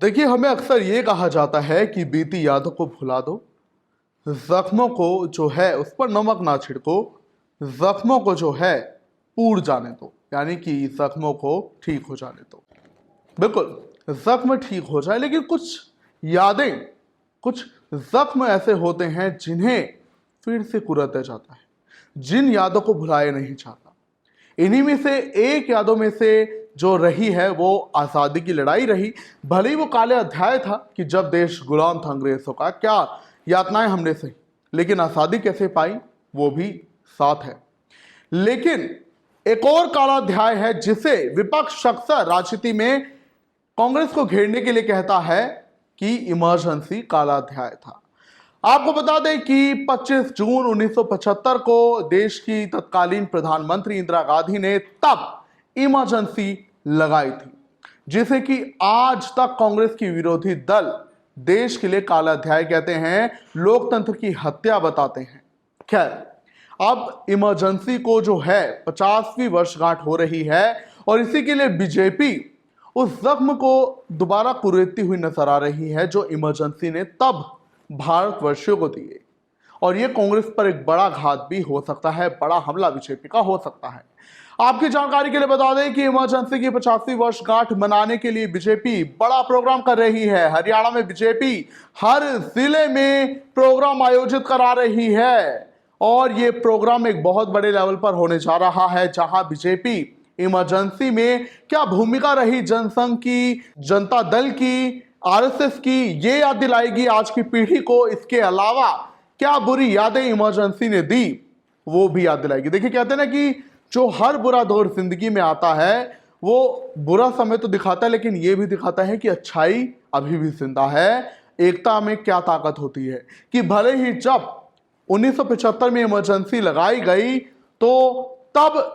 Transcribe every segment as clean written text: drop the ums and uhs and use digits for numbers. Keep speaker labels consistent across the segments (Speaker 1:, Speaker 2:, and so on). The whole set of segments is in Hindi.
Speaker 1: देखिए, हमें अक्सर ये कहा जाता है कि बीती यादों को भुला दो, जख्मों को जो है उस पर नमक ना छिड़को, जख्मों को जो है पूर जाने दो, यानी कि जख्मों को ठीक हो जाने दो। बिल्कुल, जख्म ठीक हो जाए, लेकिन कुछ यादें, कुछ जख्म ऐसे होते हैं जिन्हें फिर से कुरता जाता है, जिन यादों को भुलाया नहीं जाता। इन्हीं में से एक यादों में से जो रही है वो आज़ादी की लड़ाई रही। भले ही वो काले अध्याय था कि जब देश गुलाम था अंग्रेजों का, क्या यातनाएं हमने सही, लेकिन आज़ादी कैसे पाई वो भी साथ है। लेकिन एक और काला अध्याय है जिसे विपक्ष अक्सर राजनीति में कांग्रेस को घेरने के लिए कहता है कि इमरजेंसी काला अध्याय था। आपको बता दें कि 25 जून 1975 को देश की तत्कालीन प्रधानमंत्री इंदिरा गांधी ने तब इमरजेंसी लगाई थी, जिसे कि आज तक कांग्रेस की विरोधी दल देश के लिए काला अध्याय कहते हैं, लोकतंत्र की हत्या बताते हैं। खैर, अब इमरजेंसी को जो है 50वीं वर्षगांठ हो रही है और इसी के लिए बीजेपी उस जख्म को दोबारा कुरेदती हुई नजर आ रही है जो इमरजेंसी ने तब भारतवर्षियों को दिए। और यह कांग्रेस पर एक बड़ा घात भी हो सकता है, बड़ा हमला बीजेपी का हो सकता है। आपकी जानकारी के लिए बता दें कि इमरजेंसी की 50वीं वर्षगांठ मनाने के लिए बीजेपी बड़ा प्रोग्राम कर रही है। हरियाणा में बीजेपी हर जिले में प्रोग्राम आयोजित करा रही है और ये प्रोग्राम एक बहुत बड़े लेवल पर होने जा रहा है, जहां बीजेपी इमरजेंसी में क्या भूमिका रही जनसंघ की, जनता दल की, आरएसएस की, ये याद दिलाएगी आज की पीढ़ी को। इसके अलावा क्या बुरी यादें इमरजेंसी ने दी वो भी याद दिलाएगी। देखिए, कहते हैं ना कि जो हर बुरा दौर जिंदगी में आता है वो बुरा समय तो दिखाता है, लेकिन ये भी दिखाता है कि अच्छाई अभी भी जिंदा है। एकता में क्या ताकत होती है कि भले ही जब 1975 में इमरजेंसी लगाई गई तो तब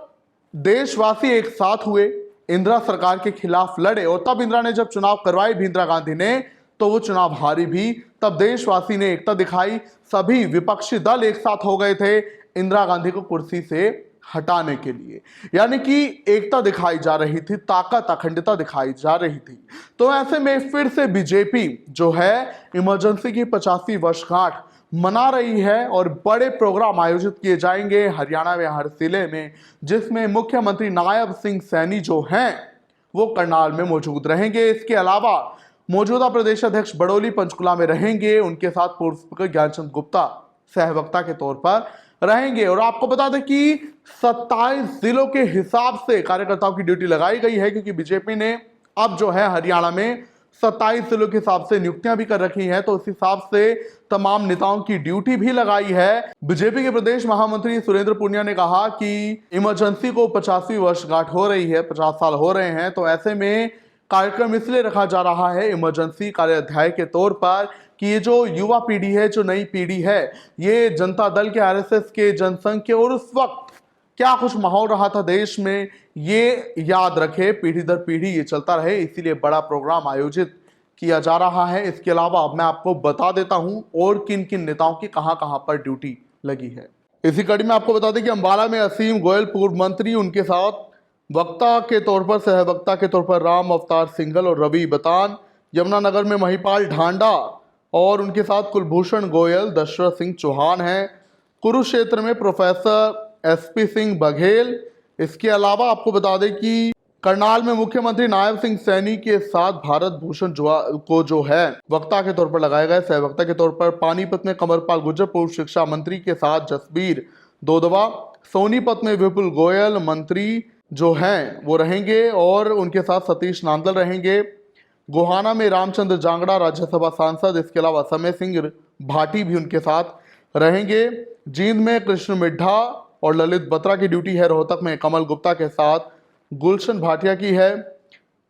Speaker 1: देशवासी एक साथ हुए, इंदिरा सरकार के खिलाफ लड़े, और तब इंदिरा ने जब चुनाव करवाए भी इंदिरा गांधी ने, तो वो चुनाव हारी भी। तब देशवासी ने एकता दिखाई, सभी विपक्षी दल एक साथ हो गए थे इंदिरा गांधी को कुर्सी से हटाने के लिए, यानी कि एकता दिखाई जा रही थी, ताकत, अखंडता दिखाई जा रही थी। तो ऐसे में फिर से बीजेपी जो है इमरजेंसी की 50वीं वर्षगांठ मना रही है और बड़े प्रोग्राम आयोजित किए जाएंगे हरियाणा में हर जिले में, जिसमें मुख्यमंत्री नायब सिंह सैनी जो हैं वो करनाल में मौजूद रहेंगे। इसके अलावा मौजूदा प्रदेश अध्यक्ष बड़ोली पंचकुला में रहेंगे, उनके साथ पूर्व स्पीकर ज्ञानचंद गुप्ता सहवक्ता के तौर पर रहेंगे। और आपको बता दें कि 27 जिलों के हिसाब से कार्यकर्ताओं की ड्यूटी लगाई गई है, क्योंकि बीजेपी ने अब जो है हरियाणा में 27 जिलों के हिसाब से नियुक्तियां भी कर रखी हैं, तो उस हिसाब से तमाम नेताओं की ड्यूटी भी लगाई है। बीजेपी के प्रदेश महामंत्री सुरेंद्र पुनिया ने कहा कि इमरजेंसी को 50वीं वर्षगांठ हो रही है, 50 साल हो रहे हैं, तो ऐसे में कार्यक्रम इसलिए रखा जा रहा है इमरजेंसी कार्य अध्याय के तौर पर कि ये जो युवा पीढ़ी है, जो नई पीढ़ी है, ये जनता दल के, आरएसएस के, जनसंघ के और उस वक्त क्या कुछ माहौल रहा था देश में, ये याद रखे, पीढ़ी दर पीढ़ी ये चलता रहे, इसीलिए बड़ा प्रोग्राम आयोजित किया जा रहा है। इसके अलावा अब मैं आपको बता देता हूं और किन किन नेताओं की कहां कहां पर ड्यूटी लगी है। इसी कड़ी में आपको बता दें कि अंबाला में असीम गोयल पूर्व मंत्री, उनके साथ वक्ता के तौर पर, सहवक्ता के तौर पर राम अवतार सिंघल और रवि बतान। यमुनानगर में महिपाल ढांडा और उनके साथ कुलभूषण गोयल, दशरथ सिंह चौहान हैं। कुरुक्षेत्र में प्रोफेसर एसपी सिंह बघेल। इसके अलावा आपको बता दें कि करनाल में मुख्यमंत्री नायब सिंह सैनी के साथ भारत भूषण को जो है वक्ता के तौर पर लगाया गया। सहवक्ता के तौर पर पानीपत में कमरपाल गुर्जर पूर्व शिक्षा मंत्री के साथ जसबीर दोदवा। सोनीपत में विपुल गोयल मंत्री जो हैं वो रहेंगे और उनके साथ सतीश नांदल रहेंगे। गोहाना में रामचंद्र जांगड़ा राज्यसभा सांसद, इसके अलावा समय सिंह भाटी भी उनके साथ रहेंगे। जींद में कृष्ण मिड्ढा और ललित बत्रा की ड्यूटी है। रोहतक में कमल गुप्ता के साथ गुलशन भाटिया की है।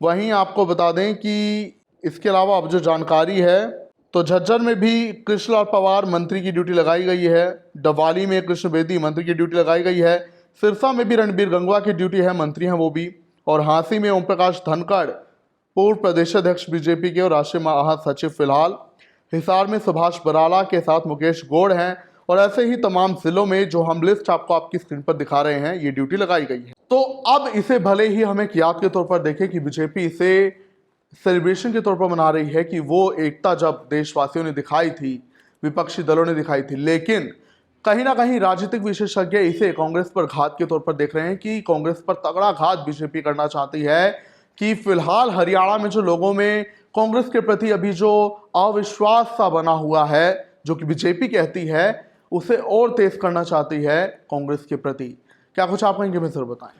Speaker 1: वहीं आपको बता दें कि इसके अलावा अब जो जानकारी है तो झज्जर में भी कृष्णलाल पवार मंत्री की ड्यूटी लगाई गई है। डवाली में कृष्ण बेदी मंत्री की ड्यूटी लगाई गई है। सिरसा में भी रणबीर गंगवा की ड्यूटी है, मंत्री हैं वो भी। और हांसी में ओम प्रकाश धनखड़ पूर्व प्रदेश अध्यक्ष बीजेपी के और राष्ट्रीय महासचिव फिलहाल। हिसार में सुभाष बराला के साथ मुकेश गौड़ हैं। और ऐसे ही तमाम जिलों में जो हम लिस्ट आपको आपकी स्क्रीन पर दिखा रहे हैं, ये ड्यूटी लगाई गई है। तो अब इसे भले ही हम एक याद के तौर पर देखें कि बीजेपी इसे सेलिब्रेशन के तौर पर मना रही है कि वो एकता जब देशवासियों ने दिखाई थी, विपक्षी दलों ने दिखाई थी, लेकिन कहीं ना कहीं राजनीतिक विशेषज्ञ इसे कांग्रेस पर घात के तौर पर देख रहे हैं कि कांग्रेस पर तगड़ा घात बीजेपी करना चाहती है कि फिलहाल हरियाणा में जो लोगों में कांग्रेस के प्रति अभी जो अविश्वास सा बना हुआ है, जो कि बीजेपी कहती है, उसे और तेज करना चाहती है कांग्रेस के प्रति। क्या कुछ आप कहेंगे, मैं जरूर बताएं।